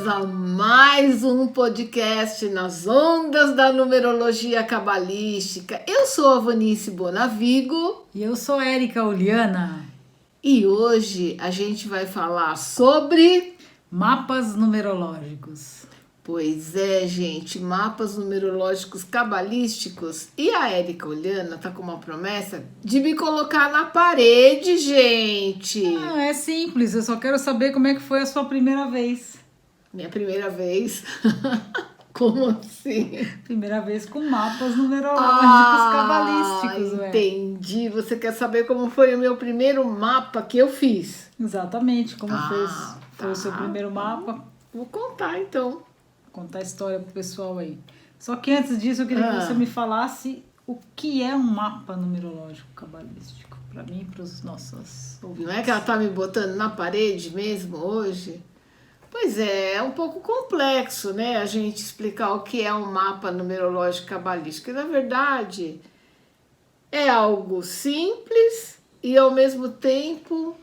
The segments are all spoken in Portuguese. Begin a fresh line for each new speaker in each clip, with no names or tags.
a mais um podcast nas ondas da numerologia cabalística. Eu sou a Vanice Bonavigo.
E eu sou Érica Uliana.
E hoje a gente vai falar sobre...
mapas numerológicos.
Pois é, gente, mapas numerológicos cabalísticos. E a Érica Uliana tá com uma promessa de me colocar na parede, gente.
Não, é simples, eu só quero saber como é que foi a sua primeira vez.
Minha primeira vez? Como assim?
Primeira vez com mapas numerológicos cabalísticos, ué.
Entendi. Você quer saber como foi o meu primeiro mapa que eu fiz?
Exatamente, como foi o seu
tá.
primeiro mapa.
Vou contar, então.
Vou contar a história pro pessoal aí. Só que antes disso, eu queria que você me falasse o que é um mapa numerológico cabalístico. Para mim e para os nossos ouvintes.
Não é que ela tá me botando na parede mesmo hoje? Pois é um pouco complexo, né, a gente explicar o que é um mapa numerológico cabalístico. Na verdade, é algo simples e, ao mesmo tempo,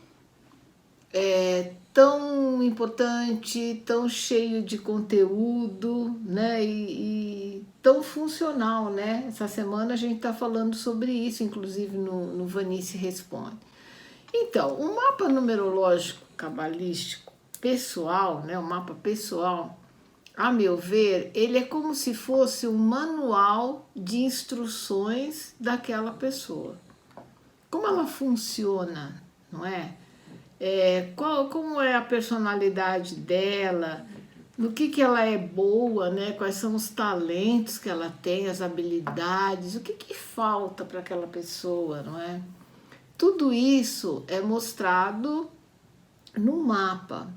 tão importante, tão cheio de conteúdo, né, e tão funcional, né? Essa semana a gente está falando sobre isso, inclusive no Vanice Responde. Então, o mapa numerológico cabalístico pessoal, né, o mapa pessoal, a meu ver, ele é como se fosse um manual de instruções daquela pessoa. Como ela funciona, não é? Como é a personalidade dela, no que ela é boa, né? Quais são os talentos que ela tem, as habilidades, o que falta para aquela pessoa, não é? Tudo isso é mostrado no mapa.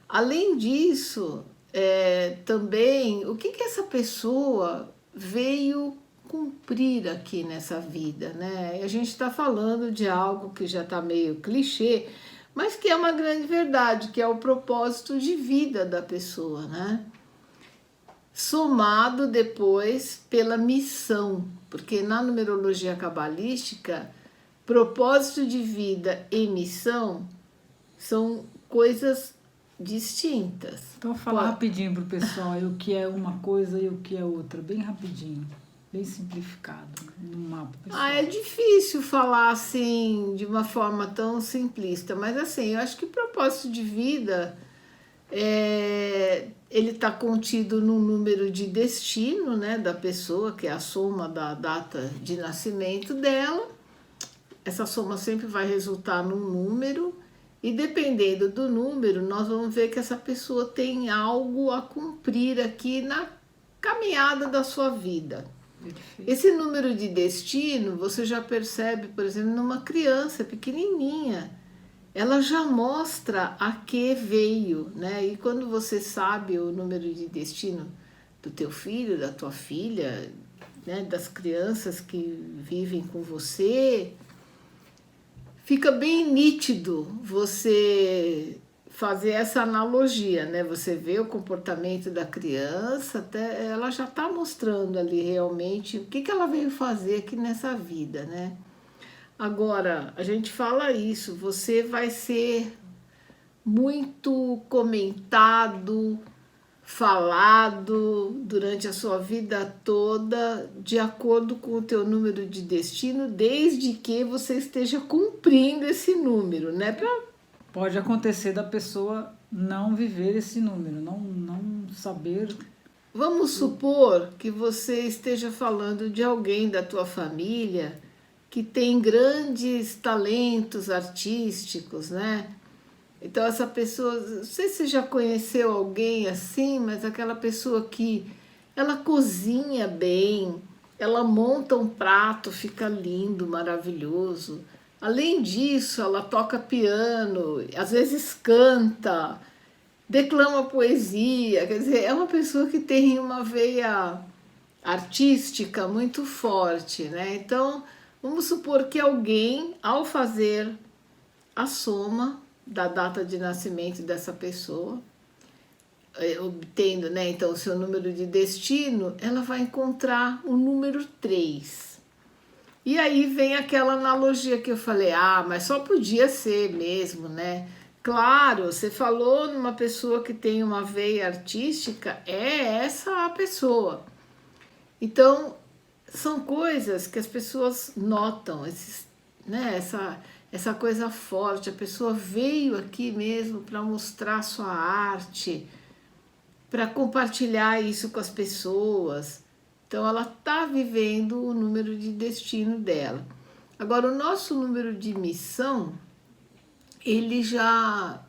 Além disso, também o que essa pessoa veio cumprir aqui nessa vida, né? A gente está falando de algo que já está meio clichê, mas que é uma grande verdade, que é o propósito de vida da pessoa, né? Somado depois pela missão, porque na numerologia cabalística, propósito de vida e missão são coisas distintas.
Então, falar rapidinho pro pessoal aí o que é uma coisa e o que é outra, bem rapidinho, bem simplificado, no mapa pessoal.
É difícil falar assim de uma forma tão simplista, mas assim, eu acho que o propósito de vida ele está contido no número de destino, né, da pessoa, que é a soma da data de nascimento dela. Essa soma sempre vai resultar num número, e dependendo do número, nós vamos ver que essa pessoa tem algo a cumprir aqui na caminhada da sua vida. Esse número de destino, você já percebe, por exemplo, numa criança pequenininha, ela já mostra a que veio, né? E quando você sabe o número de destino do teu filho, da tua filha, né, das crianças que vivem com você, fica bem nítido você fazer essa analogia, né? Você vê o comportamento da criança, até ela já está mostrando ali realmente o que ela veio fazer aqui nessa vida, né? Agora, a gente fala isso, você vai ser muito comentado, falado durante a sua vida toda, de acordo com o teu número de destino, desde que você esteja cumprindo esse número, né?
Pode acontecer da pessoa não viver esse número, não saber.
Vamos supor que você esteja falando de alguém da tua família que tem grandes talentos artísticos, né? Então essa pessoa, não sei se você já conheceu alguém assim, mas aquela pessoa que ela cozinha bem, ela monta um prato, fica lindo, maravilhoso. Além disso, ela toca piano, às vezes canta, declama poesia, quer dizer, é uma pessoa que tem uma veia artística muito forte, né? Então, vamos supor que alguém, ao fazer a soma da data de nascimento dessa pessoa, obtendo, né, então, o seu número de destino, ela vai encontrar o número 3. E aí vem aquela analogia que eu falei, mas só podia ser mesmo, né? Claro, você falou numa pessoa que tem uma veia artística, é essa a pessoa. Então, são coisas que as pessoas notam, né, essa coisa forte. A pessoa veio aqui mesmo para mostrar sua arte, para compartilhar isso com as pessoas. Então, ela está vivendo o número de destino dela. Agora, o nosso número de missão, ele já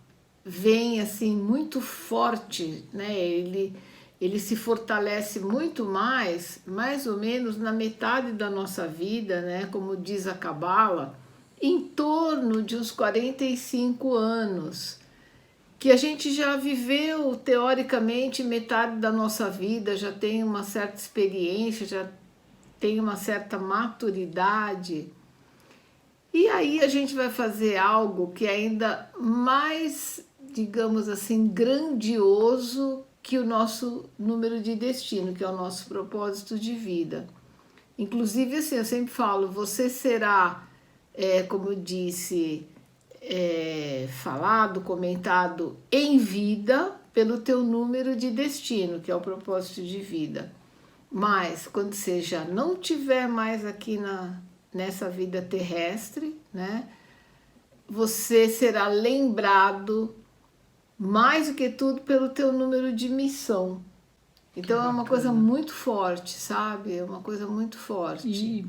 vem assim muito forte, né? Ele se fortalece muito mais ou menos na metade da nossa vida, né? Como diz a Cabala, em torno de uns 45 anos, que a gente já viveu teoricamente metade da nossa vida, já tem uma certa experiência, já tem uma certa maturidade. E aí a gente vai fazer algo que é ainda mais, digamos assim, grandioso que o nosso número de destino, que é o nosso propósito de vida. Inclusive, assim, eu sempre falo, você será, como eu disse, falado, comentado em vida pelo teu número de destino, que é o propósito de vida. Mas quando você já não tiver mais aqui nessa vida terrestre, né, você será lembrado mais do que tudo pelo teu número de missão. Então é uma coisa muito forte, sabe? É uma coisa muito forte.
E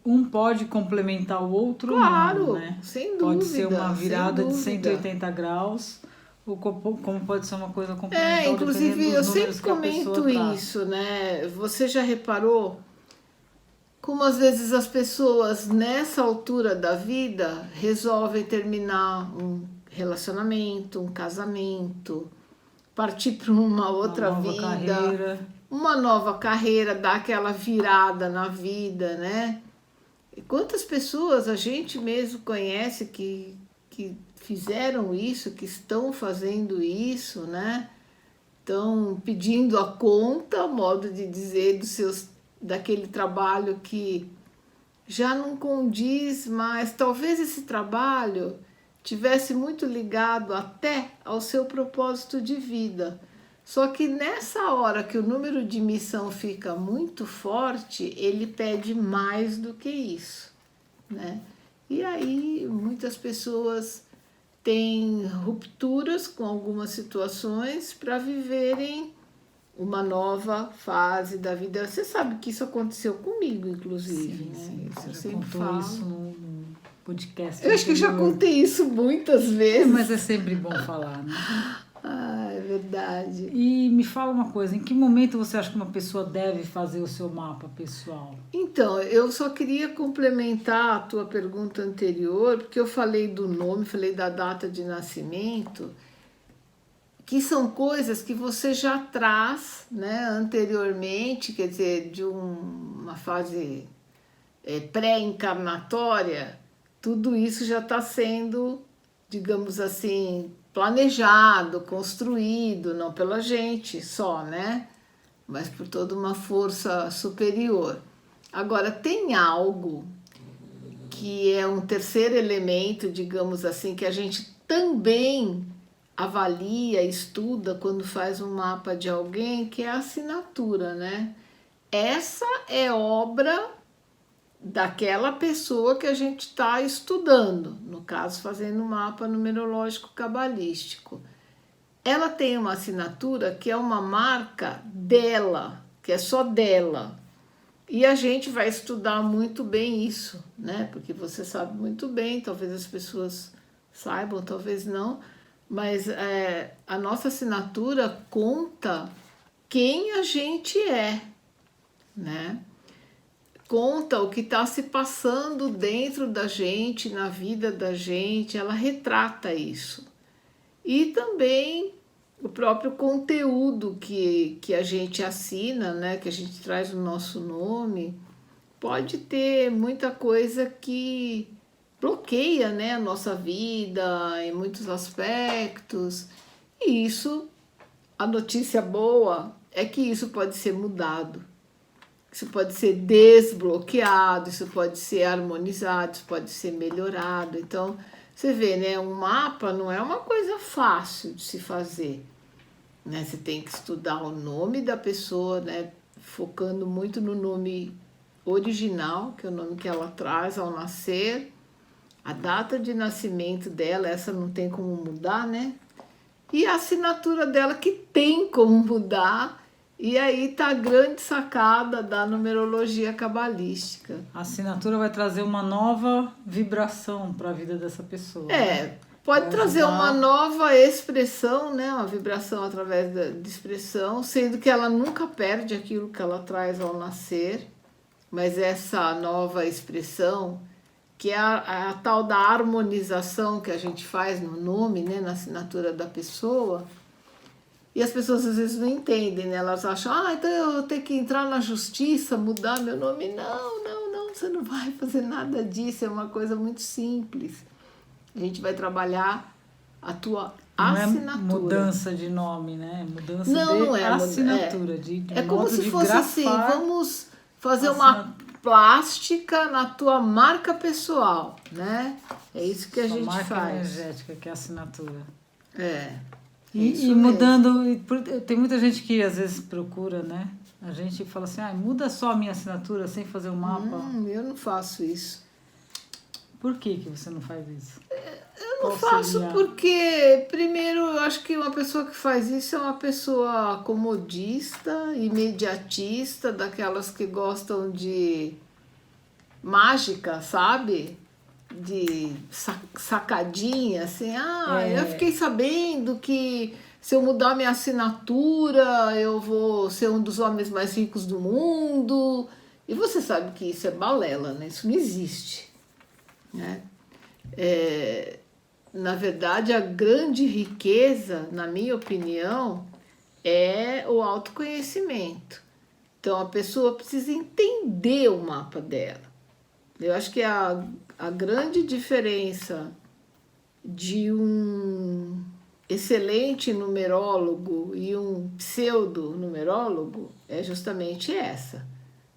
um pode complementar o outro,
claro,
não, né?
Sem dúvida.
Pode ser uma virada de 180 graus, ou como pode ser uma coisa complementar.
Inclusive eu sempre comento isso, né? Você já reparou como às vezes as pessoas nessa altura da vida resolvem terminar um relacionamento, um casamento, partir para uma outra vida, uma nova carreira, dar aquela virada na vida, né? E quantas pessoas a gente mesmo conhece que fizeram isso, que estão fazendo isso, né? Estão pedindo a conta, modo de dizer, daquele trabalho que já não condiz mais. Talvez esse trabalho tivesse muito ligado até ao seu propósito de vida. Só que nessa hora que o número de missão fica muito forte, ele pede mais do que isso, né? E aí muitas pessoas têm rupturas com algumas situações para viverem uma nova fase da vida. Você sabe que isso aconteceu comigo, inclusive.
Sim,
né?
sim.
Isso eu
já
sempre
contou
falo.
isso no podcast.
Eu acho que eu já contei isso muitas vezes.
Mas é sempre bom falar, né?
É verdade.
E me fala uma coisa, em que momento você acha que uma pessoa deve fazer o seu mapa pessoal?
Então, eu só queria complementar a tua pergunta anterior, porque eu falei do nome, falei da data de nascimento, que são coisas que você já traz, né, anteriormente, quer dizer, de uma fase pré-encarnatória, tudo isso já está sendo, digamos assim, planejado, construído, não pela gente só, né, mas por toda uma força superior. Agora, tem algo que é um terceiro elemento, digamos assim, que a gente também avalia, estuda quando faz um mapa de alguém, que é a assinatura, né? Essa é obra daquela pessoa que a gente está estudando, no caso, fazendo um mapa numerológico cabalístico. Ela tem uma assinatura que é uma marca dela, que é só dela. E a gente vai estudar muito bem isso, né? Porque você sabe muito bem, talvez as pessoas saibam, talvez não, mas a nossa assinatura conta quem a gente é, né? Conta o que está se passando dentro da gente, na vida da gente, ela retrata isso. E também o próprio conteúdo que a gente assina, né, que a gente traz o nosso nome, pode ter muita coisa que bloqueia, né, a nossa vida em muitos aspectos. E isso, a notícia boa é que isso pode ser mudado. Isso pode ser desbloqueado, isso pode ser harmonizado, isso pode ser melhorado. Então, Você vê, né? Um mapa não é uma coisa fácil de se fazer, né? Você tem que estudar o nome da pessoa, né? Focando muito no nome original, que é o nome que ela traz ao nascer, a data de nascimento dela, essa não tem como mudar, né? E a assinatura dela, que tem como mudar. E aí tá a grande sacada da numerologia cabalística.
A assinatura vai trazer uma nova vibração para a vida dessa pessoa. Né?
Pode
vai
trazer
ajudar...
uma nova expressão, né? Uma vibração através de expressão, sendo que ela nunca perde aquilo que ela traz ao nascer, mas essa nova expressão, que é a tal da harmonização que a gente faz no nome, né? Na assinatura da pessoa. E as pessoas às vezes não entendem, né? Elas acham, então eu tenho que entrar na justiça, mudar meu nome. Não, você não vai fazer nada disso, é uma coisa muito simples. A gente vai trabalhar a tua assinatura.
Não é mudança de nome, né? Mudança
não
de assinatura. De
como se fosse assim, vamos fazer uma plástica na tua marca pessoal, né? É isso que a gente
marca
faz.
Energética, que é a assinatura.
E
mudando, tem muita gente que às vezes procura, né? A gente fala assim, muda só a minha assinatura sem fazer um mapa.
Eu não faço isso.
Por que você não faz isso?
Eu não faço porque, primeiro, eu acho que uma pessoa que faz isso é uma pessoa comodista, imediatista, daquelas que gostam de mágica, sabe? De sacadinha, assim, eu fiquei sabendo que se eu mudar minha assinatura, eu vou ser um dos homens mais ricos do mundo. E você sabe que isso é balela, né? Isso não existe, né? Na verdade, a grande riqueza, na minha opinião, é o autoconhecimento. Então, a pessoa precisa entender o mapa dela. Eu acho que a grande diferença de um excelente numerólogo e um pseudo-numerólogo é justamente essa.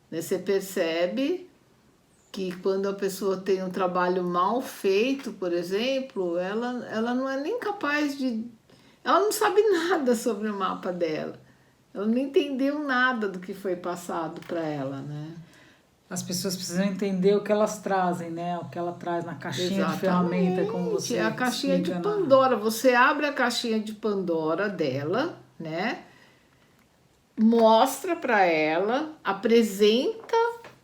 Você percebe que quando a pessoa tem um trabalho mal feito, por exemplo, ela não é nem capaz de... Ela não sabe nada sobre o mapa dela. Ela não entendeu nada do que foi passado para ela, né?
As pessoas precisam entender o que elas trazem, né? O que ela traz na caixinha de ferramenta, como você
é a caixinha de Pandora. Você abre a caixinha de Pandora dela, né? Mostra para ela, apresenta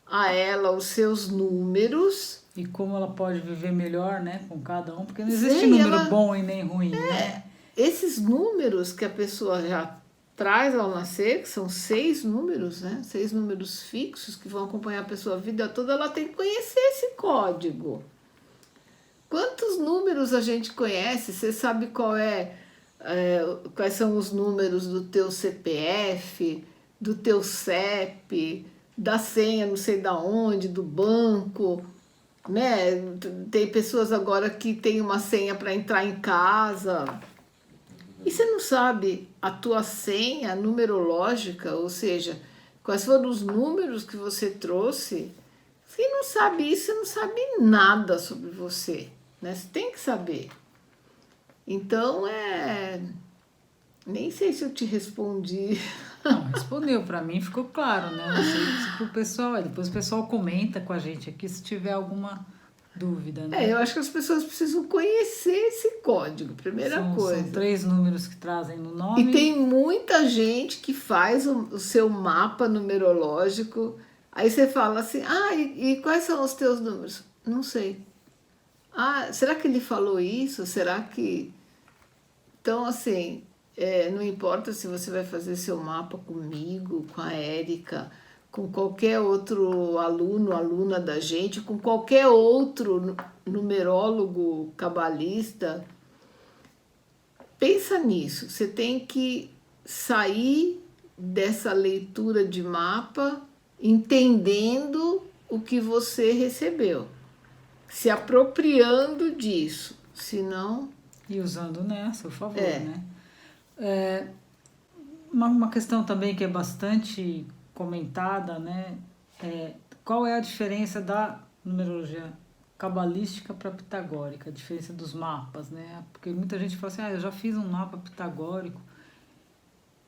a ela os seus números.
E como ela pode viver melhor, né? Com cada um, porque não existe número bom e nem ruim, né?
Esses números que a pessoa já traz ao nascer, que são 6 números, né? 6 números fixos que vão acompanhar a pessoa a vida toda, ela tem que conhecer esse código. Quantos números a gente conhece? Você sabe quais são os números do teu CPF, do teu CEP, da senha não sei da onde, do banco, né? Tem pessoas agora que tem uma senha para entrar em casa. E você não sabe a tua senha numerológica, ou seja, quais foram os números que você trouxe? Você não sabe isso, você não sabe nada sobre você, né? Você tem que saber. Então, nem sei se eu te respondi.
Não, respondeu, para mim ficou claro, né? Não sei se pro pessoal, depois o pessoal comenta com a gente aqui se tiver alguma dúvida, né?
Eu acho que as pessoas precisam conhecer esse código, primeira coisa.
São 3 números que trazem no nome.
E tem muita gente que faz o seu mapa numerológico, aí você fala assim, e quais são os teus números? Não sei. Será que ele falou isso? Será que... Então, assim, não importa se você vai fazer seu mapa comigo, com a Érica, com qualquer outro aluno, aluna da gente, com qualquer outro numerólogo cabalista, pensa nisso. Você tem que sair dessa leitura de mapa entendendo o que você recebeu, se apropriando disso, senão...
E usando, né, a seu favor, né? Uma questão também que é bastante comentada, né? Qual é a diferença da numerologia cabalística para pitagórica, a diferença dos mapas, né? Porque muita gente fala assim, eu já fiz um mapa pitagórico,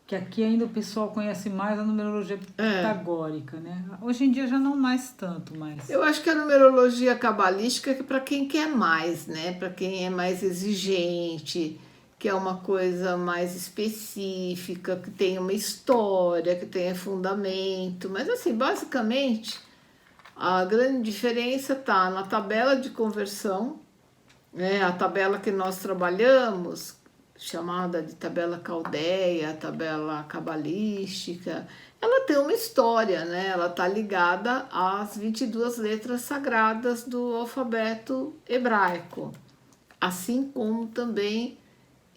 que aqui ainda o pessoal conhece mais a numerologia pitagórica, né? Hoje em dia já não mais tanto, mas...
Eu acho que a numerologia cabalística é para quem quer mais, né? Para quem é mais exigente, que é uma coisa mais específica, que tem uma história, que tenha fundamento. Mas assim, basicamente, a grande diferença está na tabela de conversão, né? A tabela que nós trabalhamos, chamada de tabela caldeia, tabela cabalística, ela tem uma história, né? Ela está ligada às 22 letras sagradas do alfabeto hebraico, assim como também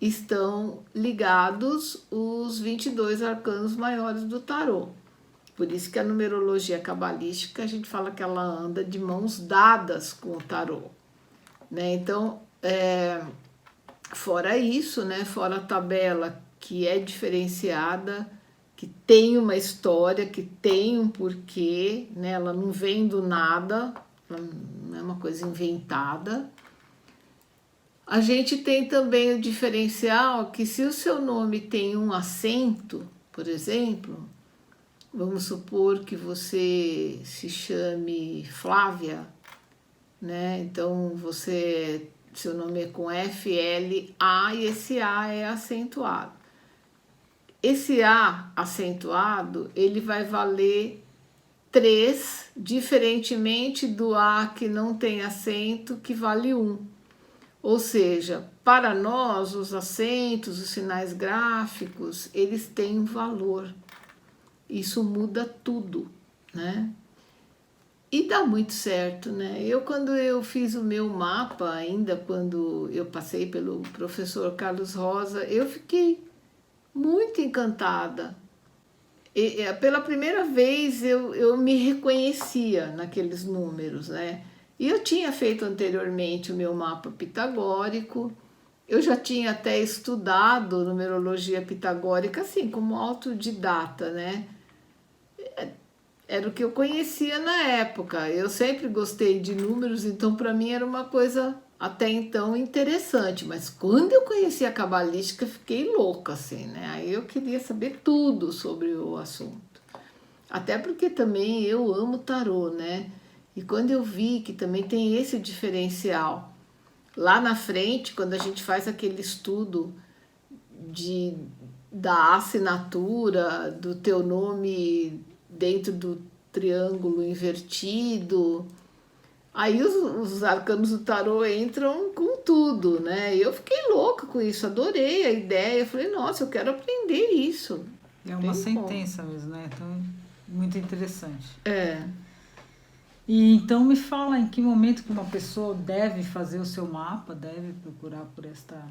estão ligados os 22 arcanos maiores do tarô. Por isso que a numerologia cabalística, a gente fala que ela anda de mãos dadas com o tarô, né? Então, fora isso, né? Fora a tabela que é diferenciada, que tem uma história, que tem um porquê, né? Ela não vem do nada, ela não é uma coisa inventada. A gente tem também o diferencial que se o seu nome tem um acento, por exemplo, vamos supor que você se chame Flávia, né? Então seu nome é com F-L-A e esse A é acentuado. Esse A acentuado, ele vai valer 3, diferentemente do A que não tem acento, que vale 1. Ou seja, para nós, os acentos, os sinais gráficos, eles têm um valor. Isso muda tudo, né? E dá muito certo, né? Quando eu fiz o meu mapa, ainda quando eu passei pelo professor Carlos Rosa, eu fiquei muito encantada. Pela primeira vez eu me reconhecia naqueles números, né? E eu tinha feito anteriormente o meu mapa pitagórico, eu já tinha até estudado numerologia pitagórica, assim, como autodidata, né? Era o que eu conhecia na época. Eu sempre gostei de números, então para mim era uma coisa até então interessante. Mas quando eu conheci a cabalística, fiquei louca, assim, né? Aí eu queria saber tudo sobre o assunto. Até porque também eu amo tarô, né? E quando eu vi que também tem esse diferencial, lá na frente, quando a gente faz aquele estudo da assinatura, do teu nome dentro do triângulo invertido, aí os arcanos do tarô entram com tudo, né? E eu fiquei louca com isso, adorei a ideia, eu falei, nossa, eu quero aprender isso.
É uma sentença mesmo, né? Então, muito interessante. E então me fala em que momento que uma pessoa deve fazer o seu mapa, deve procurar por esta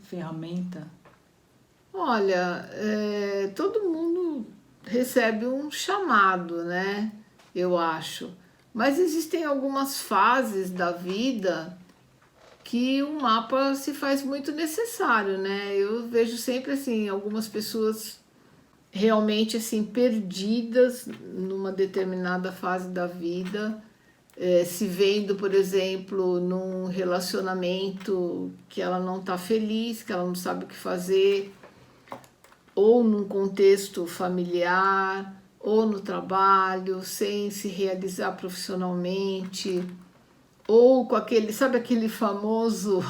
ferramenta?
Olha, todo mundo recebe um chamado, né? Eu acho. Mas existem algumas fases da vida que o mapa se faz muito necessário, né? Eu vejo sempre assim, algumas pessoas realmente assim perdidas numa determinada fase da vida, se vendo, por exemplo, num relacionamento que ela não está feliz, que ela não sabe o que fazer, ou num contexto familiar, ou no trabalho, sem se realizar profissionalmente, ou com sabe aquele famoso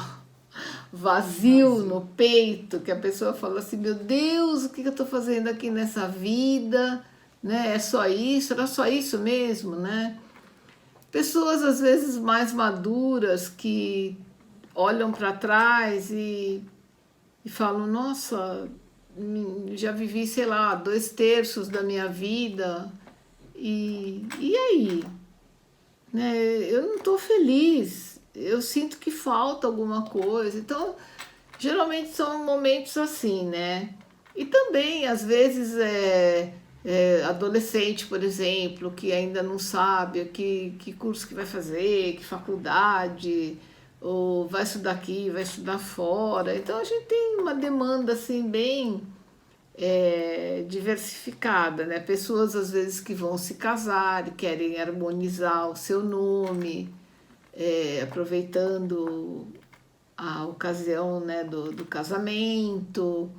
vazio no peito, que a pessoa fala assim, meu Deus, o que eu estou fazendo aqui nessa vida, né? É só isso? Era só isso mesmo, né? Pessoas às vezes mais maduras que olham para trás e falam, nossa, já vivi, sei lá, 2/3 da minha vida e aí? Né? Eu não estou feliz, eu sinto que falta alguma coisa. Então, geralmente são momentos assim, né? E também, às vezes, adolescente, por exemplo, que ainda não sabe que curso que vai fazer, que faculdade, ou vai estudar aqui, vai estudar fora. Então, a gente tem uma demanda, assim, bem diversificada, né? Pessoas, às vezes, que vão se casar e querem harmonizar o seu nome, aproveitando a ocasião, né, do casamento.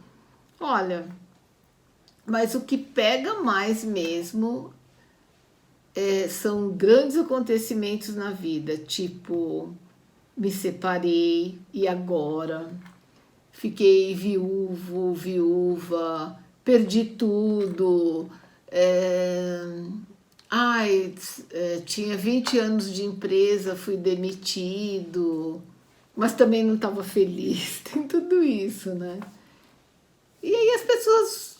Olha, mas o que pega mais mesmo são grandes acontecimentos na vida, tipo, me separei e agora? Fiquei viúva, perdi tudo. Tinha 20 anos de empresa, fui demitido, mas também não estava feliz. Tem tudo isso, né? E aí as pessoas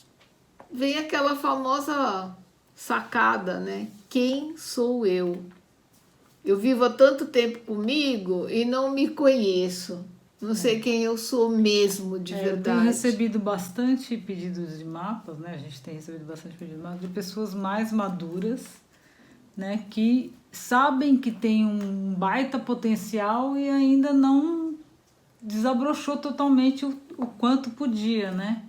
veem aquela famosa sacada, né? Quem sou eu? Eu vivo há tanto tempo comigo e não me conheço. Não sei quem eu sou mesmo, de
Eu
verdade.
tenho recebido bastante pedidos de mapas, né? A gente tem recebido bastante pedidos de mapas de pessoas mais maduras, né? Que sabem que tem um baita potencial e ainda não desabrochou totalmente o quanto podia, né?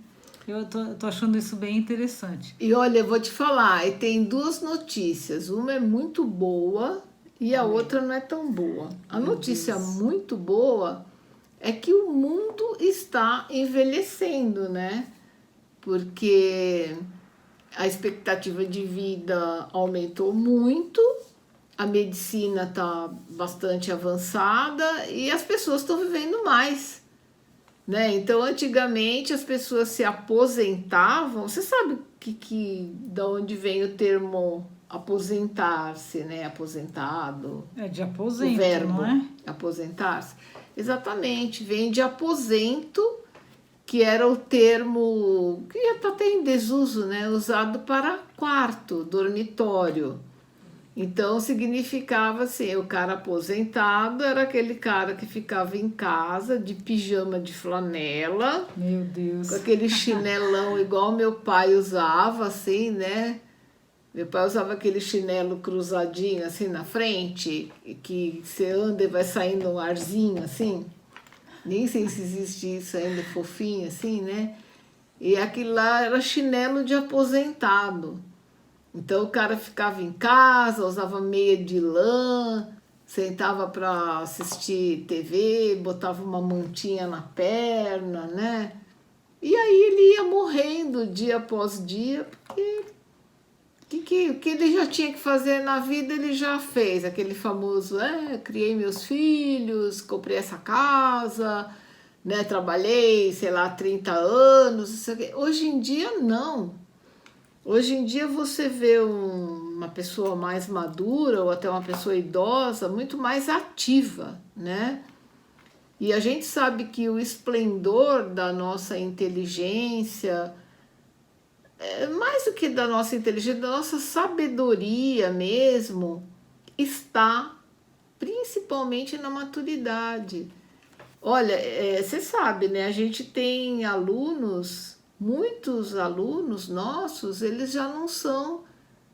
Eu tô achando isso bem interessante.
E olha, eu vou te falar, e tem duas notícias. Uma é muito boa e a outra não é tão boa. A notícia muito boa é que o mundo está envelhecendo, né? Porque a expectativa de vida aumentou muito, a medicina está bastante avançada e as pessoas estão vivendo mais, né? Então, antigamente as pessoas se aposentavam. Você sabe da onde vem o termo aposentar-se, né? Aposentado.
É de aposento,
O verbo,
não é?
aposentar-se. Exatamente, vem de aposento, que era o termo que está até em desuso, né? Usado para quarto, dormitório. Então significava assim, o cara aposentado era aquele cara que ficava em casa de pijama de flanela,
Meu Deus.
com aquele chinelão igual meu pai usava, assim, né? Meu pai usava aquele chinelo cruzadinho assim na frente, que você anda e vai saindo um arzinho assim. Nem sei se existe isso ainda, fofinho assim, né? E aquilo lá era chinelo de aposentado. Então o cara ficava em casa, usava meia de lã, sentava para assistir TV, botava uma mantinha na perna, né? E aí ele ia morrendo dia após dia, porque o que ele já tinha que fazer na vida ele já fez. Aquele famoso, criei meus filhos, comprei essa casa, né? Trabalhei, sei lá, 30 anos. Isso aqui. Hoje em dia, não. Hoje em dia você vê uma pessoa mais madura ou até uma pessoa idosa muito mais ativa, né? E a gente sabe que o esplendor da nossa inteligência, mais do que da nossa inteligência, da nossa sabedoria mesmo, está principalmente na maturidade. Olha, você sabe, né? A gente tem alunos, muitos alunos nossos, eles já não são,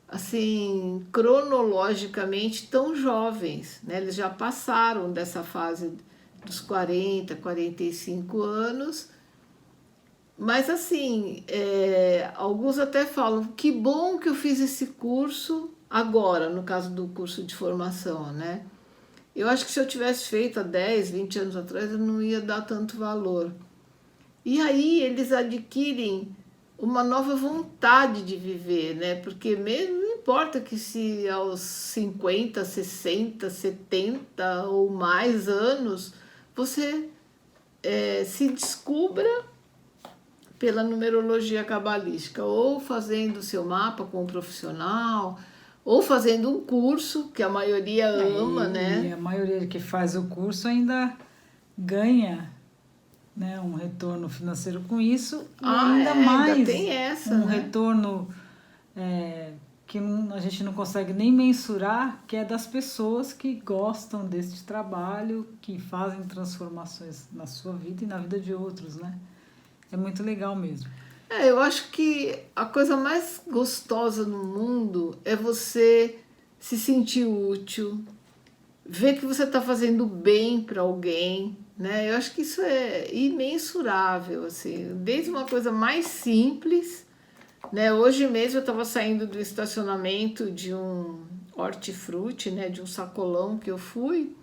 assim, cronologicamente tão jovens, né? Eles já passaram dessa fase dos 40, 45 anos. Mas assim, alguns até falam, que bom que eu fiz esse curso agora, no caso do curso de formação, né? Eu acho que se eu tivesse feito há 10, 20 anos atrás, eu não ia dar tanto valor. E aí eles adquirem uma nova vontade de viver, né? Porque mesmo não importa que se aos 50, 60, 70 ou mais anos, você se descubra pela numerologia cabalística, ou fazendo o seu mapa com um profissional, ou fazendo um curso, que a maioria ama, né?
E a maioria que faz o curso ainda ganha, né, um retorno financeiro com isso, e ainda mais
ainda tem essa,
um
né?
retorno que a gente não consegue nem mensurar, que é das pessoas que gostam deste trabalho, que fazem transformações na sua vida e na vida de outros, né? É muito legal mesmo.
Eu acho que a coisa mais gostosa no mundo é você se sentir útil, ver que você está fazendo bem para alguém, né? Eu acho que isso é imensurável, assim, desde uma coisa mais simples, né? Hoje mesmo eu estava saindo do estacionamento de um hortifruti, né? De um sacolão que eu fui,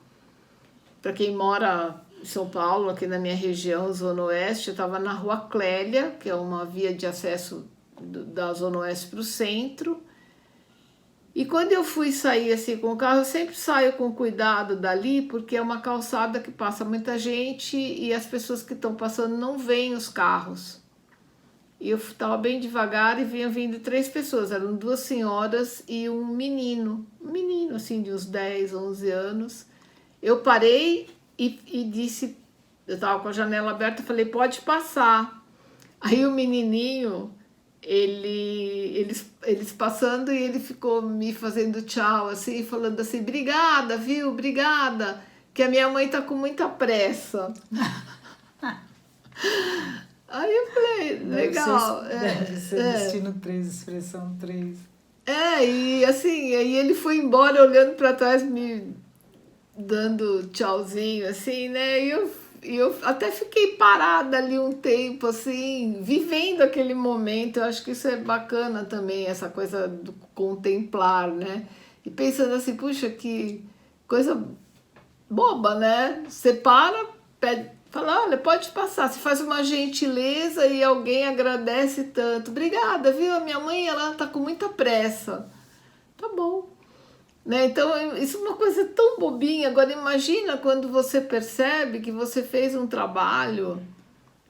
para quem mora em São Paulo, aqui na minha região, Zona Oeste, eu estava na Rua Clélia, que é uma via de acesso da Zona Oeste para o centro. E quando eu fui sair assim com o carro, eu sempre saio com cuidado dali, porque é uma calçada que passa muita gente e as pessoas que estão passando não veem os carros. E eu estava bem devagar e vinha vindo 3 pessoas, eram 2 senhoras e um menino assim de uns 10, 11 anos. Eu parei e disse, eu estava com a janela aberta, falei, pode passar. Aí o menininho, eles passando e ele ficou me fazendo tchau, assim, falando assim, obrigada, viu, obrigada, que a minha mãe tá com muita pressa. Aí eu falei, legal.
Deve ser destino 3, expressão 3.
E assim, aí ele foi embora olhando para trás, me dando tchauzinho, assim, né? E eu até fiquei parada ali um tempo, assim, vivendo aquele momento. Eu acho que isso é bacana também, essa coisa do contemplar, né? E pensando assim, puxa, que coisa boba, né? Você para, pede, fala, olha, pode passar. Você faz uma gentileza e alguém agradece tanto. Obrigada, viu? A minha mãe, ela tá com muita pressa. Tá bom. Né? Então, isso é uma coisa tão bobinha. Agora, imagina quando você percebe que você fez um trabalho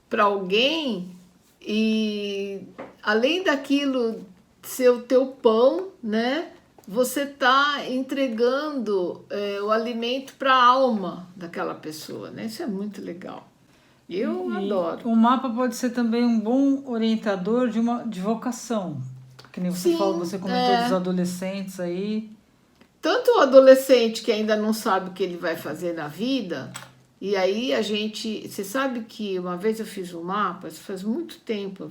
para alguém e, além daquilo ser o teu pão, né? Você está entregando o alimento para a alma daquela pessoa, né? Isso é muito legal. Eu adoro.
O mapa pode ser também um bom orientador de vocação. Que nem você falou, você comentou dos adolescentes aí.
Tanto o adolescente que ainda não sabe o que ele vai fazer na vida, e aí a gente... Você sabe que uma vez eu fiz um mapa, isso faz muito tempo,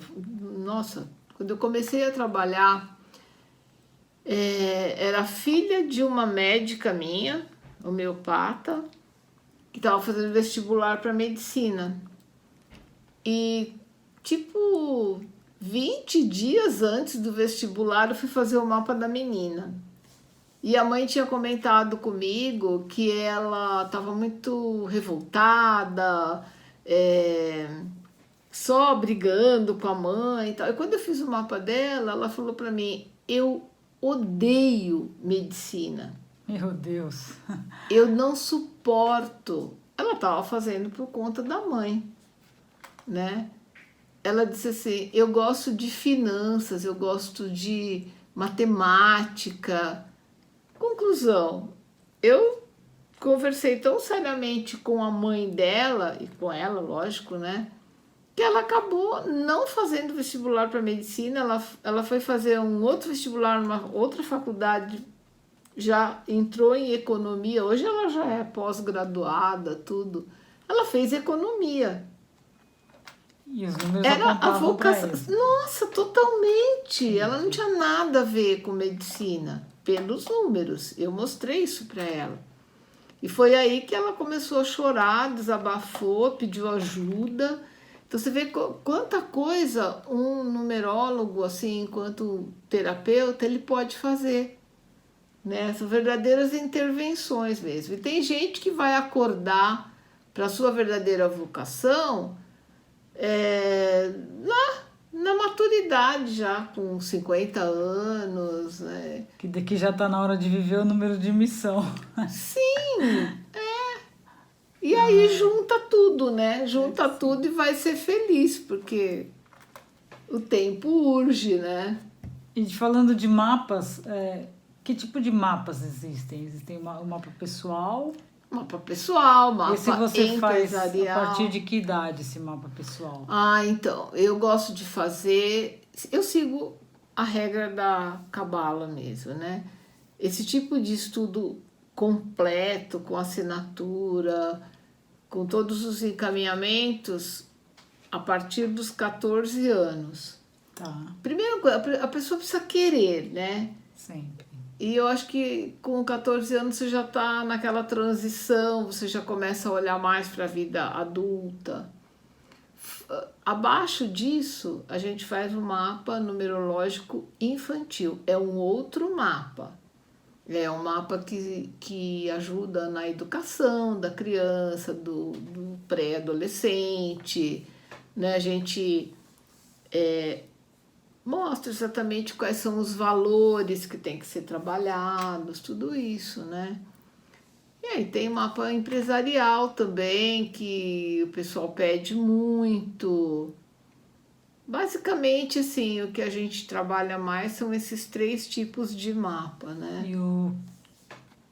nossa, quando eu comecei a trabalhar, era filha de uma médica minha, homeopata, que estava fazendo vestibular para medicina. E, tipo, 20 dias antes do vestibular, eu fui fazer o mapa da menina. E a mãe tinha comentado comigo que ela estava muito revoltada, só brigando com a mãe e tal. E quando eu fiz o mapa dela, ela falou para mim, eu odeio medicina.
Meu Deus.
Eu não suporto. Ela estava fazendo por conta da mãe, né? Ela disse assim, eu gosto de finanças, eu gosto de matemática. Conclusão, eu conversei tão seriamente com a mãe dela, e com ela, lógico, né? Que ela acabou não fazendo vestibular para medicina, ela foi fazer um outro vestibular numa outra faculdade, já entrou em economia, hoje ela já é pós-graduada, tudo. Ela fez economia.
E os números
era a vocação.
isso.
Nossa, totalmente. Ela não tinha nada a ver com medicina, pelos números. Eu mostrei isso para ela. E foi aí que ela começou a chorar, desabafou, pediu ajuda. Então você vê quanta coisa um numerólogo, assim, enquanto terapeuta, ele pode fazer. Né? São verdadeiras intervenções mesmo. E tem gente que vai acordar para a sua verdadeira vocação lá na maturidade, já com 50 anos. Né?
Que daqui já está na hora de viver o número de missão.
Sim, E aí junta tudo, né? Junta tudo e vai ser feliz, porque o tempo urge, né?
E falando de mapas, que tipo de mapas existem? Existem o mapa pessoal?
Mapa pessoal, mapa
Esse você faz a
empresarial.
partir de que idade esse mapa pessoal?
Então, eu gosto de fazer... Eu sigo a regra da cabala mesmo, né? Esse tipo de estudo completo, com assinatura, com todos os encaminhamentos, a partir dos 14 anos.
Tá.
Primeiro, a pessoa precisa querer, né?
Sempre.
E eu acho que com 14 anos você já está naquela transição, você já começa a olhar mais para a vida adulta. Abaixo disso, a gente faz um mapa numerológico infantil. É um outro mapa. É um mapa que ajuda na educação da criança, do pré-adolescente, né? A gente mostra exatamente quais são os valores que tem que ser trabalhados, tudo isso, né? E aí tem mapa empresarial também, que o pessoal pede muito. Basicamente, assim, o que a gente trabalha mais são esses 3 tipos de mapa, né?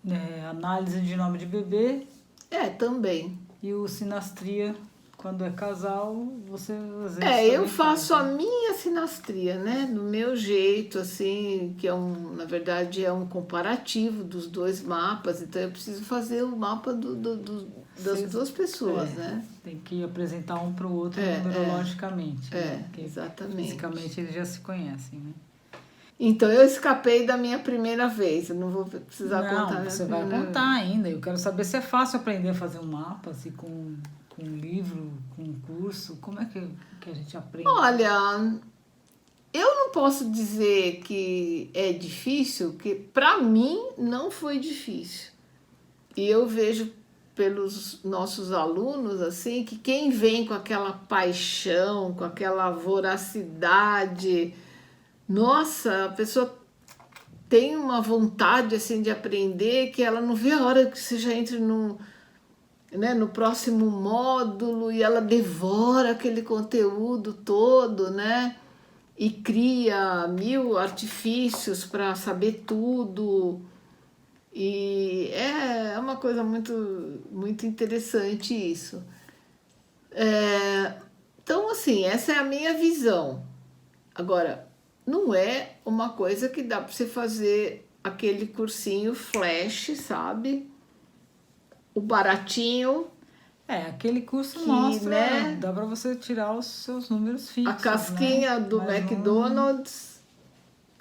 E análise de nome de bebê
Também.
e o sinastria, quando é casal, você às vezes
Eu
também
faço
faz,
a
né?
minha sinastria, né? Do meu jeito, assim, que na verdade é um comparativo dos 2 mapas, então eu preciso fazer o mapa das
Vocês-
2 pessoas, né?
Tem que apresentar um para o outro numerologicamente, né? Porque
Exatamente.
fisicamente eles já se conhecem, né?
Então eu escapei da minha primeira vez, eu não vou precisar contar
Não,
minha
você vai
primeira
contar ainda. Eu quero saber se é fácil aprender a fazer um mapa, assim, com um livro, com um curso. Como é que a gente aprende?
Olha, eu não posso dizer que é difícil, que para mim não foi difícil. E eu vejo pelos nossos alunos assim que quem vem com aquela paixão, com aquela voracidade, nossa, a pessoa tem uma vontade assim de aprender que ela não vê a hora que você já entre no próximo módulo e ela devora aquele conteúdo todo, né? E cria 1000 artifícios para saber tudo. E é uma coisa muito, muito interessante isso. Então, assim, essa é a minha visão. Agora, não é uma coisa que dá para você fazer aquele cursinho flash, sabe? O baratinho,
Aquele curso
que,
mostra,
né?
dá para você tirar os seus números fixos,
A casquinha
né?
do
Mas
McDonald's.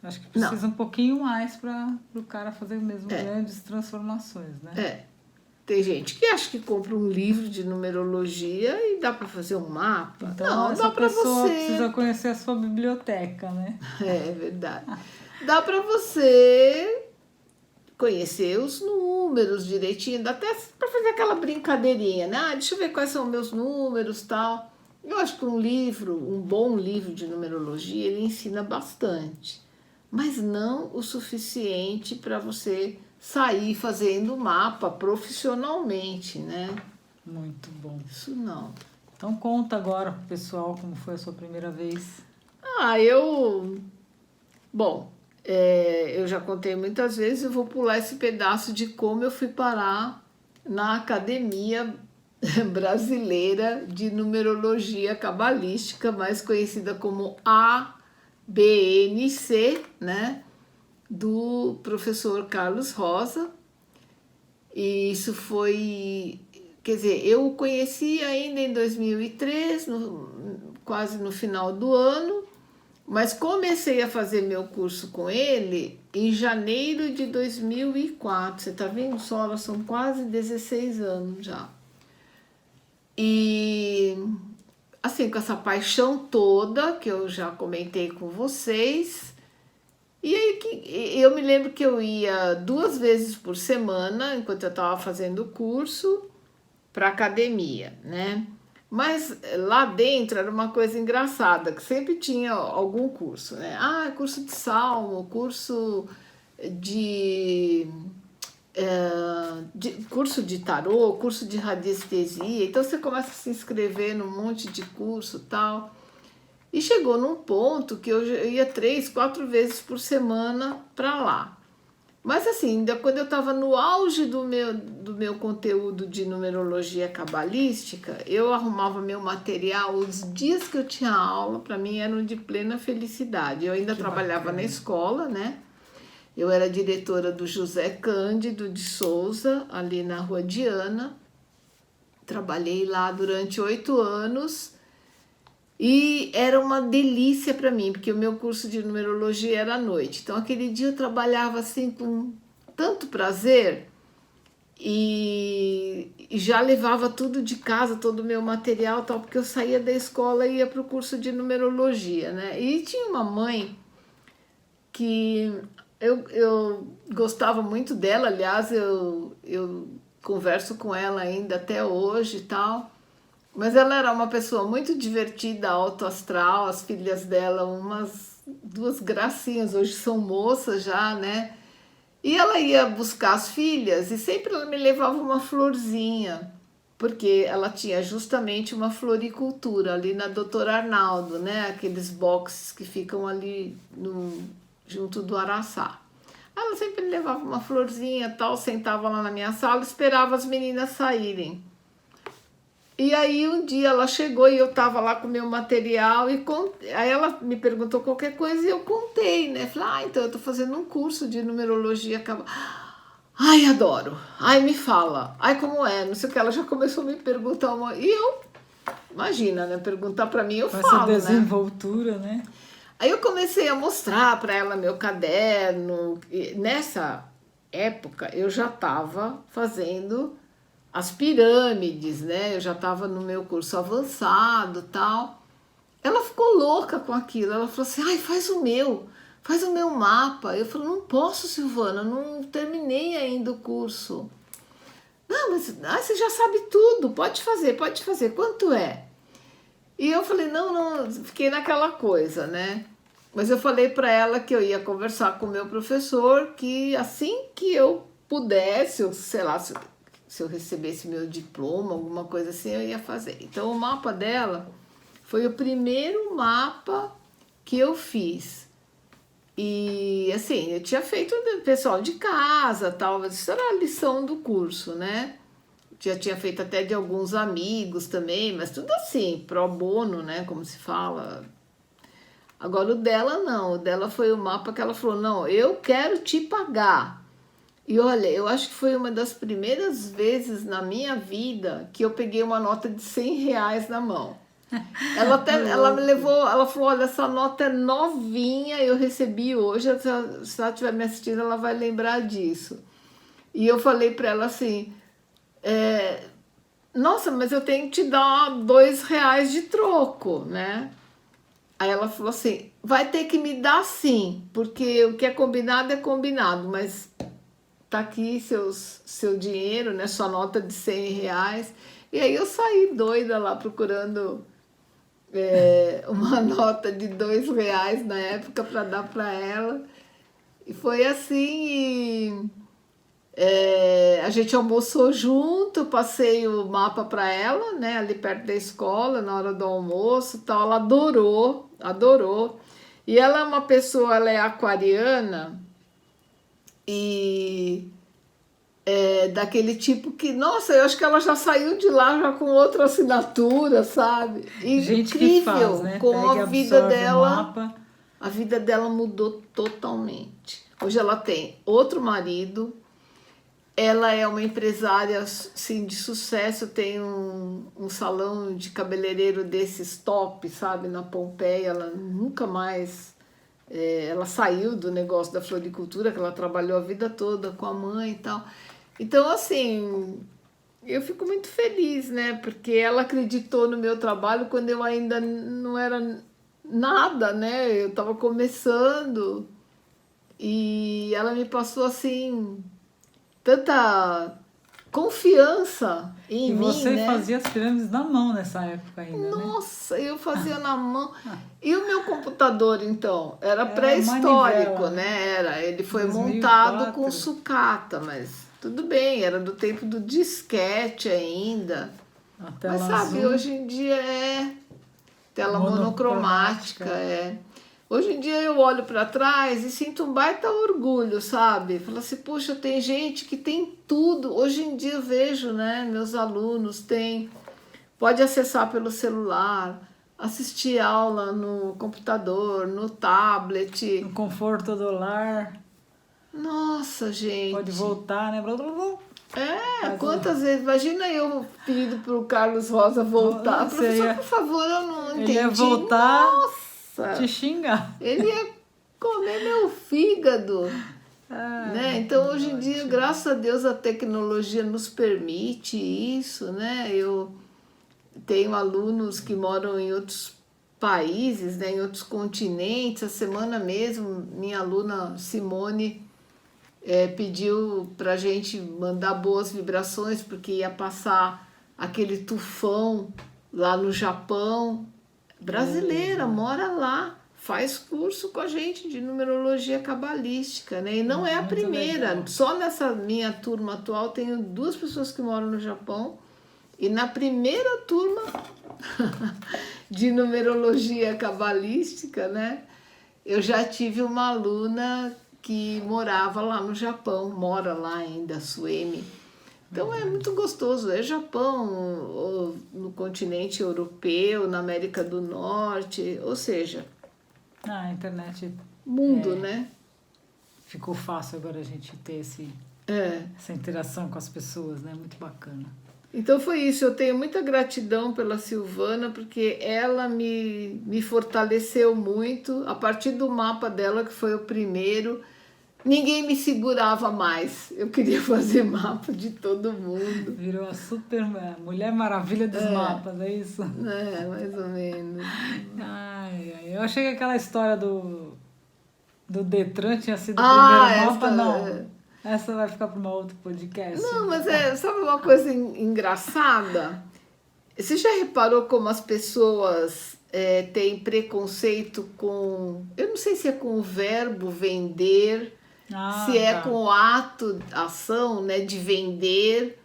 acho que
Não,
precisa um pouquinho mais para o cara fazer mesmo grandes transformações, né?
Tem gente que acha que compra um livro de numerologia e dá para fazer um mapa.
Então,
Não,
essa
dá para
pessoa
você.
precisa conhecer a sua biblioteca, né?
É verdade. Dá para você conhecer os números direitinho, dá até para fazer aquela brincadeirinha, né? Deixa eu ver quais são meus números, tal. Eu acho que um bom livro de numerologia, ele ensina bastante, mas não o suficiente para você sair fazendo mapa profissionalmente, né?
Muito bom.
Isso não.
Então conta agora pro pessoal como foi a sua primeira vez.
Bom, eu já contei muitas vezes, eu vou pular esse pedaço de como eu fui parar na Academia Brasileira de Numerologia Cabalística, mais conhecida como ABNC, né? Do professor Carlos Rosa. E isso foi, quer dizer, eu o conheci ainda em 2003, quase no final do ano, mas comecei a fazer meu curso com ele em janeiro de 2004. Você tá vendo só? São quase 16 anos já. E assim, com essa paixão toda que eu já comentei com vocês. E aí eu me lembro que eu ia 2 vezes por semana, enquanto eu estava fazendo o curso, para academia, né? Mas lá dentro era uma coisa engraçada, que sempre tinha algum curso, né? Curso de salmo, curso de, curso de tarô, curso de radiestesia. Então você começa a se inscrever num monte de curso e tal. E chegou num ponto que eu ia 3, 4 vezes por semana para lá. Mas assim, quando eu estava no auge do meu conteúdo de numerologia cabalística, eu arrumava meu material, os dias que eu tinha aula, para mim eram de plena felicidade. Eu ainda trabalhava na escola, né? Eu era diretora do José Cândido de Souza, ali na Rua Diana. Trabalhei lá durante 8 anos. E era uma delícia para mim, porque o meu curso de numerologia era à noite. Então, aquele dia eu trabalhava assim com tanto prazer e já levava tudo de casa, todo o meu material, tal, porque eu saía da escola e ia para o curso de numerologia, né? E tinha uma mãe que eu gostava muito dela, aliás, eu converso com ela ainda até hoje e tal. Mas ela era uma pessoa muito divertida, alto astral, as filhas dela, umas duas gracinhas, hoje são moças já, né? E ela ia buscar as filhas e sempre ela me levava uma florzinha, porque ela tinha justamente uma floricultura ali na Doutor Arnaldo, né? Aqueles boxes que ficam ali junto do Araçá. Ela sempre me levava uma florzinha, tal, sentava lá na minha sala, esperava as meninas saírem. E aí um dia ela chegou e eu tava lá com o meu material e aí ela me perguntou qualquer coisa e eu contei, né? Falei, então eu tô fazendo um curso de numerologia. Ai, adoro. Ai, me fala. Ai, como é? Não sei o que. Ela já começou a me perguntar E eu, imagina, né? Perguntar pra mim, eu
Com
falo,
essa desenvoltura, né?
Aí eu comecei a mostrar para ela meu caderno. E nessa época eu já estava fazendo as pirâmides, né? Eu já estava no meu curso avançado, tal. Ela ficou louca com aquilo. Ela falou assim: "Ai, faz o meu mapa". Eu falei: "Não posso, Silvana, não terminei ainda o curso". "Não, mas você já sabe tudo. Pode fazer, pode fazer. Quanto é?". E eu falei, não, fiquei naquela coisa, né? Mas eu falei para ela que eu ia conversar com o meu professor, que assim que eu pudesse, ou sei lá, se eu recebesse meu diploma, alguma coisa assim, eu ia fazer. Então, o mapa dela foi o primeiro mapa que eu fiz. E, assim, eu tinha feito do pessoal de casa, tal, isso era a lição do curso, né? Já tinha feito até de alguns amigos também, mas tudo assim, pro bono, né? Como se fala. Agora o dela não, o dela foi o mapa que ela falou: não, eu quero te pagar. E olha, eu acho que foi uma das primeiras vezes na minha vida que eu peguei uma nota de R$ 100 na mão. Ela me levou, ela falou: olha, essa nota é novinha, eu recebi hoje. Se ela estiver me assistindo, ela vai lembrar disso. E eu falei para ela assim: nossa, mas eu tenho que te dar R$ 2 de troco, né? Aí ela falou assim: vai ter que me dar sim, porque o que é combinado, mas tá aqui seu dinheiro, né? Sua nota de R$ 100. E aí eu saí doida lá procurando uma nota de R$ 2 na época para dar para ela. E foi assim. A gente almoçou junto, passei o mapa para ela, né, ali perto da escola, na hora do almoço, tal. Ela adorou, adorou. E ela é uma pessoa, ela é aquariana e daquele tipo que, nossa, eu acho que ela já saiu de lá já com outra assinatura, sabe? E
Gente que
incrível
faz, né?
como
Pega e absorve o mapa.
a vida dela mudou totalmente. Hoje ela tem outro marido. Ela é uma empresária assim, de sucesso, tem um salão de cabeleireiro desses top, sabe, na Pompeia. Ela nunca mais. Ela saiu do negócio da floricultura, que ela trabalhou a vida toda com a mãe e tal. Então, assim, eu fico muito feliz, né? Porque ela acreditou no meu trabalho quando eu ainda não era nada, né? Eu estava começando e ela me passou assim tanta confiança em
E
mim,
você
né?
fazia as pirâmides na mão nessa época ainda, né?
Nossa, eu fazia na mão. E o meu computador, então, era
Era
pré-histórico,
manivela, né?
né? Ele foi montado com
2004.
sucata, mas tudo bem, era do tempo do disquete ainda.
A
Mas
tela
sabe,
azul,
hoje em dia é tela monocromática,
monocromática.
Hoje em dia eu olho para trás e sinto um baita orgulho, sabe? Falo assim, poxa, tem gente que tem tudo. Hoje em dia eu vejo, né? Meus alunos pode acessar pelo celular, assistir aula no computador, no tablet.
No conforto do lar,
Nossa,
pode
gente.
voltar, né? Blá, blá, blá. Faz
Quantas vezes? Imagina eu pedindo para o Carlos Rosa voltar.
Você
Professor,
ia,
por favor, eu não
ele ia
entendi.
voltar te
Nossa,
xingar.
ele ia comer meu fígado.
Ai,
Né? Então, hoje em dia,
ótimo.
graças a Deus, a tecnologia nos permite isso, né? Eu tenho alunos que moram em outros países, né, em outros continentes. A semana mesmo, minha aluna Simone pediu para a gente mandar boas vibrações, porque ia passar aquele tufão lá no Japão. Brasileira, mora lá, faz curso com a gente de numerologia cabalística, né? E não é a
Muito
primeira,
legal.
só nessa minha turma atual tenho 2 pessoas que moram no Japão, e na primeira turma de numerologia cabalística, né? Eu já tive uma aluna que morava lá no Japão, mora lá ainda, a Suemi. Então é muito gostoso, é Japão, ou no continente europeu, na América do Norte, ou seja,
A internet
mundo, né?
ficou fácil agora a gente ter
É.
essa interação com as pessoas, né? Muito bacana.
Então foi isso, eu tenho muita gratidão pela Silvana, porque ela me fortaleceu muito. A partir do mapa dela, que foi o primeiro, ninguém me segurava mais. Eu queria fazer mapa de todo mundo.
Virou a super Mulher Maravilha dos mapas, é isso?
É, mais ou menos.
Ai, ai, eu achei que aquela história do Detran tinha sido o primeiro mapa, não. Essa vai ficar para um outro podcast.
Não, mas sabe uma coisa engraçada? Você já reparou como as pessoas têm preconceito com... Eu não sei se é com o verbo vender, se é
Tá.
com o ato, ação, né, de vender.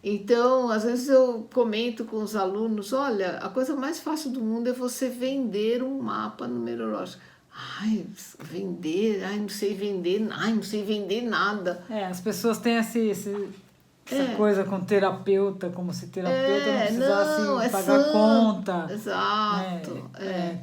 Então, às vezes eu comento com os alunos, olha, a coisa mais fácil do mundo é você vender um mapa numerológico. Ai, vender, ai, não sei vender, ai, não sei vender nada.
As pessoas têm essa coisa com terapeuta, como se terapeuta não precisasse
não, é
pagar
santo.
conta.
Exato.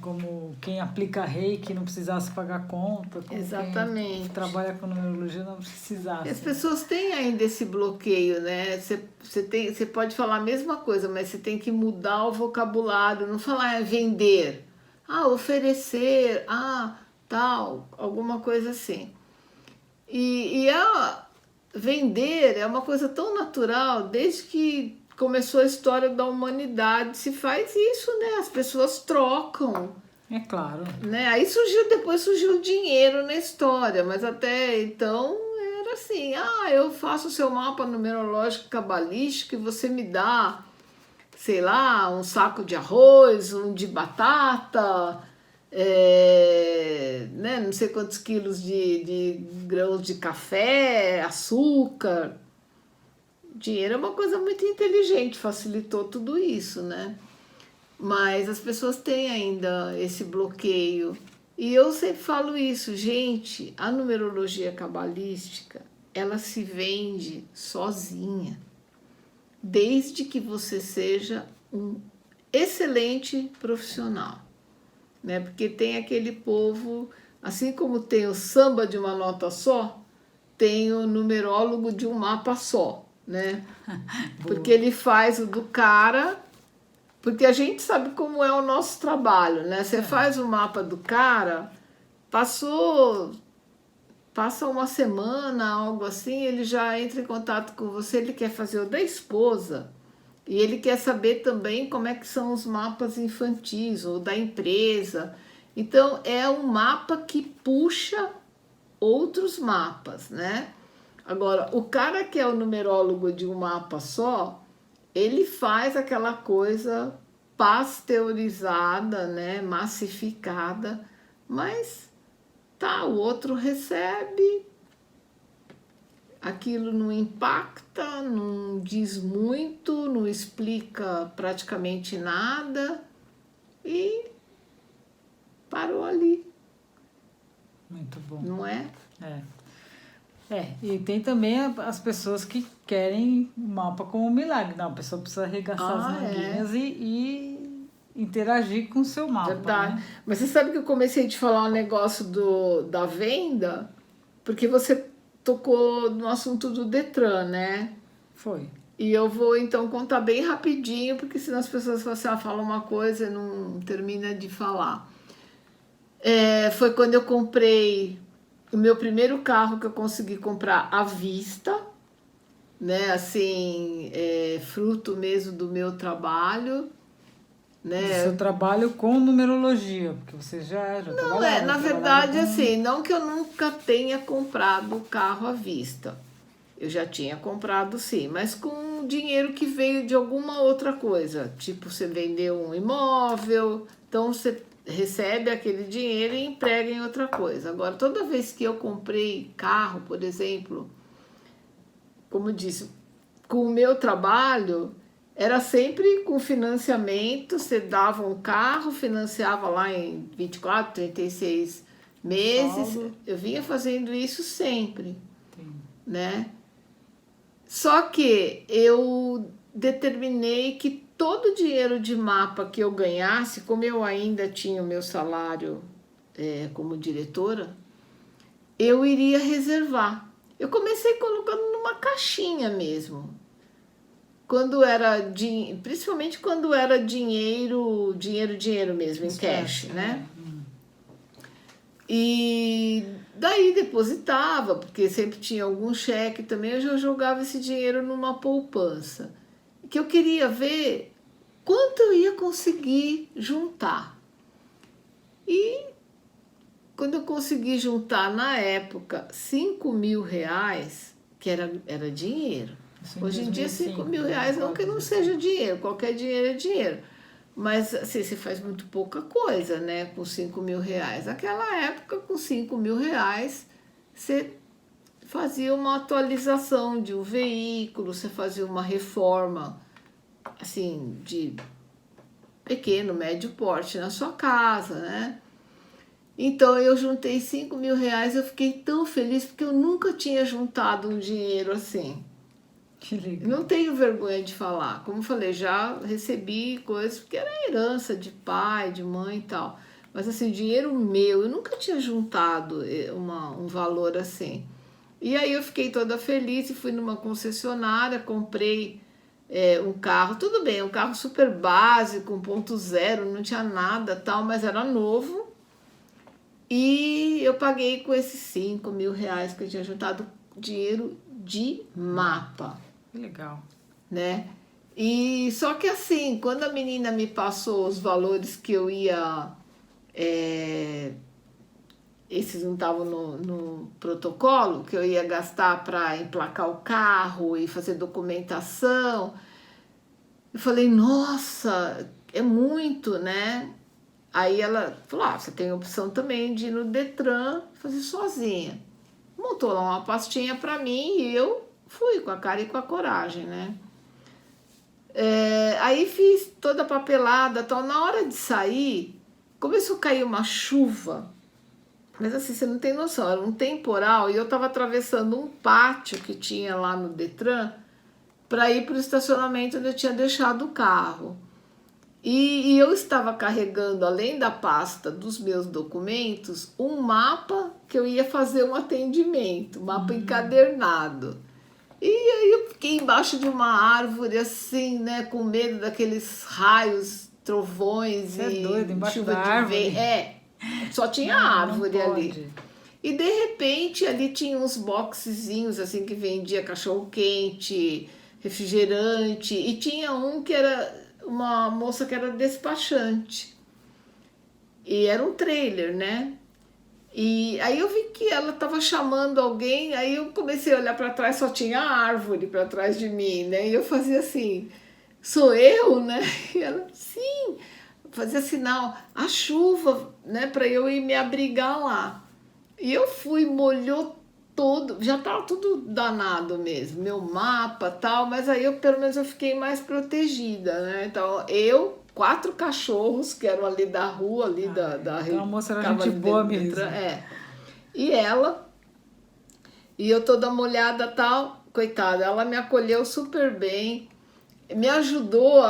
Como quem aplica reiki não precisasse pagar conta. Como
Exatamente.
quem trabalha com numerologia não precisasse.
E as pessoas têm ainda esse bloqueio, né? Você pode falar a mesma coisa, mas você tem que mudar o vocabulário, não falar vender. Oferecer, tal, alguma coisa assim. E vender é uma coisa tão natural, desde que começou a história da humanidade, se faz isso, né? As pessoas trocam.
É claro.
Né? Aí depois surgiu o dinheiro na história, mas até então era assim, eu faço o seu mapa numerológico cabalístico e você me dá, sei lá, um saco de arroz, um de batata, né? Não sei quantos quilos de grãos de café, açúcar. Dinheiro é uma coisa muito inteligente, facilitou tudo isso, né? Mas as pessoas têm ainda esse bloqueio. E eu sempre falo isso, gente, a numerologia cabalística, ela se vende sozinha, desde que você seja um excelente profissional, né? Porque tem aquele povo, assim como tem o samba de uma nota só, tem o numerólogo de um mapa só, né? Porque ele faz o do cara, porque a gente sabe como é o nosso trabalho, né? Você faz o mapa do cara, passa uma semana, algo assim, ele já entra em contato com você, ele quer fazer o da esposa, e ele quer saber também como é que são os mapas infantis, ou da empresa. Então, é um mapa que puxa outros mapas, né? Agora, o cara que é o numerólogo de um mapa só, ele faz aquela coisa pasteurizada, né, massificada, mas o outro recebe, aquilo não impacta, não diz muito, não explica praticamente nada e parou ali.
Muito bom.
Não é?
E tem também as pessoas que querem o mapa como um milagre. Não, a pessoa precisa arregaçar as manguinhas e interagir com o seu mapa.
Verdade.
Né?
Mas você sabe que eu comecei a te falar um negócio da venda, porque você tocou no assunto do Detran, né?
Foi.
E eu vou então contar bem rapidinho, porque senão as pessoas falam uma coisa e não termina de falar. Foi quando eu comprei o meu primeiro carro, que eu consegui comprar à vista, né? Assim, fruto mesmo do meu trabalho. né?
Seu trabalho com numerologia, porque você já
Não,
trabalhava,
na
trabalhava
verdade,
com...
assim, não que eu nunca tenha comprado o carro à vista. Eu já tinha comprado sim, mas com dinheiro que veio de alguma outra coisa. Tipo, você vendeu um imóvel, então você recebe aquele dinheiro e emprega em outra coisa. Agora, toda vez que eu comprei carro, por exemplo, como eu disse, com o meu trabalho, era sempre com financiamento, você dava um carro, financiava lá em 24, 36 meses.
Saldo.
Eu vinha fazendo isso sempre,
Sim.
né? Só que eu determinei que todo o dinheiro de mapa que eu ganhasse, como eu ainda tinha o meu salário como diretora, eu iria reservar. Eu comecei colocando numa caixinha mesmo. Quando era principalmente quando era dinheiro mesmo, em cash, né? E daí depositava, porque sempre tinha algum cheque também, eu já jogava esse dinheiro numa poupança. Que eu queria ver quanto eu ia conseguir juntar. E quando eu consegui juntar na época R$ 5.000, que era dinheiro.
Isso em
Hoje em dia
2005,
R$ 5.000 não que não seja dinheiro, qualquer dinheiro é dinheiro. Mas assim, você faz muito pouca coisa, né? Com R$ 5.000. Naquela época, com R$ 5.000, você fazia uma atualização de um veículo, você fazia uma reforma, assim, de pequeno, médio porte na sua casa, né? Então eu juntei R$ 5.000, eu fiquei tão feliz porque eu nunca tinha juntado um dinheiro assim.
Que legal.
Não tenho vergonha de falar. Como eu falei, já recebi coisas porque era herança de pai, de mãe e tal. Mas assim, dinheiro meu, eu nunca tinha juntado um valor assim. E aí eu fiquei toda feliz e fui numa concessionária, comprei um carro, tudo bem, um carro super básico, 1.0, não tinha nada tal, mas era novo. E eu paguei com esses R$ 5.000 que eu tinha juntado, dinheiro de mapa.
Que legal.
Né? E só que assim, quando a menina me passou os valores que eu ia, esses não estavam no protocolo, que eu ia gastar para emplacar o carro e fazer documentação, eu falei, nossa, é muito, né? Aí ela falou, você tem a opção também de ir no Detran fazer sozinha. Montou lá uma pastinha para mim e eu fui com a cara e com a coragem, né? Aí fiz toda a papelada, tal. Na hora de sair, começou a cair uma chuva, mas assim, você não tem noção, era um temporal e eu estava atravessando um pátio que tinha lá no Detran para ir para o estacionamento onde eu tinha deixado o carro. E eu estava carregando, além da pasta dos meus documentos, um mapa que eu ia fazer um atendimento, mapa encadernado. E aí eu fiquei embaixo de uma árvore, assim, né, com medo daqueles raios, trovões.
Você é doido, embaixo
chuva
da
de
árvore?
vento. Só tinha
Não,
árvore
não
ali.
pode.
E de repente ali tinha uns boxezinhos assim que vendia cachorro-quente, refrigerante, e tinha um que era uma moça que era despachante. E era um trailer, né? E aí eu vi que ela estava chamando alguém, aí eu comecei a olhar para trás, só tinha árvore para trás de mim, né? E eu fazia assim, sou eu, né? E ela, sim, fazia sinal, a chuva, né? Para eu ir me abrigar lá. E eu fui, molhou todo, já estava tudo danado mesmo, meu mapa tal, mas aí eu pelo menos eu fiquei mais protegida, né? Então eu, 4 cachorros que eram ali da rua, ali da
Então a moça era
ficava
gente
ali
boa
dentro do
mesmo.
e ela, e eu toda molhada tal, coitada, ela me acolheu super bem, me ajudou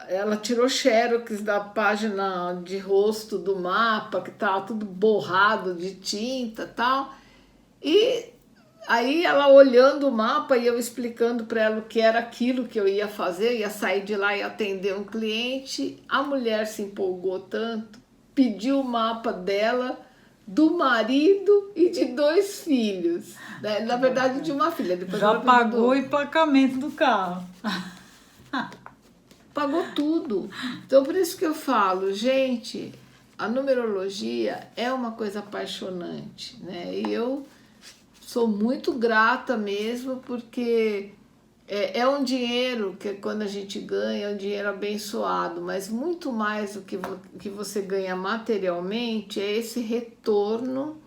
ela tirou xerox da página de rosto do mapa, que estava tudo borrado de tinta e tal, e aí ela olhando o mapa e eu explicando para ela o que era aquilo que eu ia fazer, ia sair de lá e atender um cliente, a mulher se empolgou tanto, pediu o mapa dela, do marido e de 2 filhos, né? Na verdade de uma filha, depois
Já
ela pediu
pagou o emplacamento do carro.
pagou tudo. Então, por isso que eu falo, gente, a numerologia é uma coisa apaixonante, né? E eu sou muito grata mesmo, porque é um dinheiro que quando a gente ganha, é um dinheiro abençoado, mas muito mais do que você ganha materialmente é esse retorno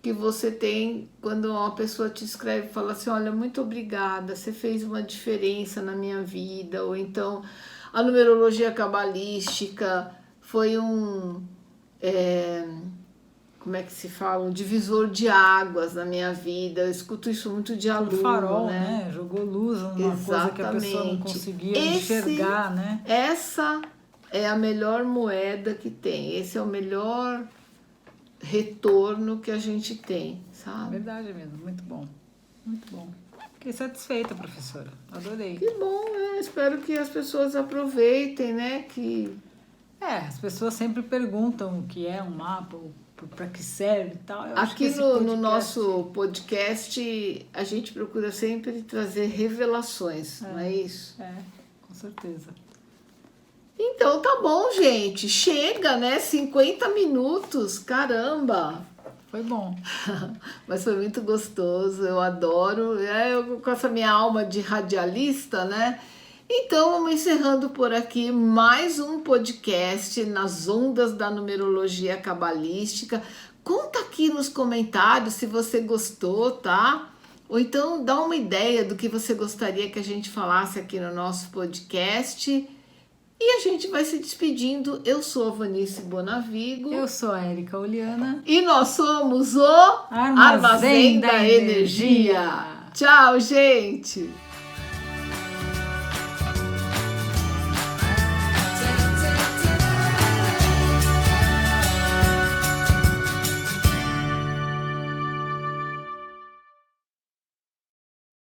que você tem quando uma pessoa te escreve e fala assim, olha, muito obrigada, você fez uma diferença na minha vida, ou então a numerologia cabalística foi como é que se fala? Um divisor de águas na minha vida. Eu escuto isso muito de aluno,
farol,
né?
Jogou luz numa coisa que a pessoa não conseguia enxergar, né?
Essa é a melhor moeda que tem. Esse é o melhor retorno que a gente tem, sabe?
Verdade mesmo, muito bom. Muito bom. Fiquei satisfeita, professora. Adorei.
Que bom, eu espero que as pessoas aproveitem, né?
As pessoas sempre perguntam o que é um mapa, para que serve e tal. Eu
aqui no nosso podcast, a gente procura sempre trazer revelações, não é isso?
Com certeza.
Então tá bom, gente. Chega, né? 50 minutos, caramba!
Foi bom.
Mas foi muito gostoso, eu adoro. Eu, com essa minha alma de radialista, né? Então, vamos encerrando por aqui mais um podcast nas ondas da numerologia cabalística. Conta aqui nos comentários se você gostou, tá? Ou então dá uma ideia do que você gostaria que a gente falasse aqui no nosso podcast. E a gente vai se despedindo. Eu sou a Vanice Bonavigo.
Eu sou a Érica Oliana.
E nós somos o
Armazém da Energia.
Tchau, gente!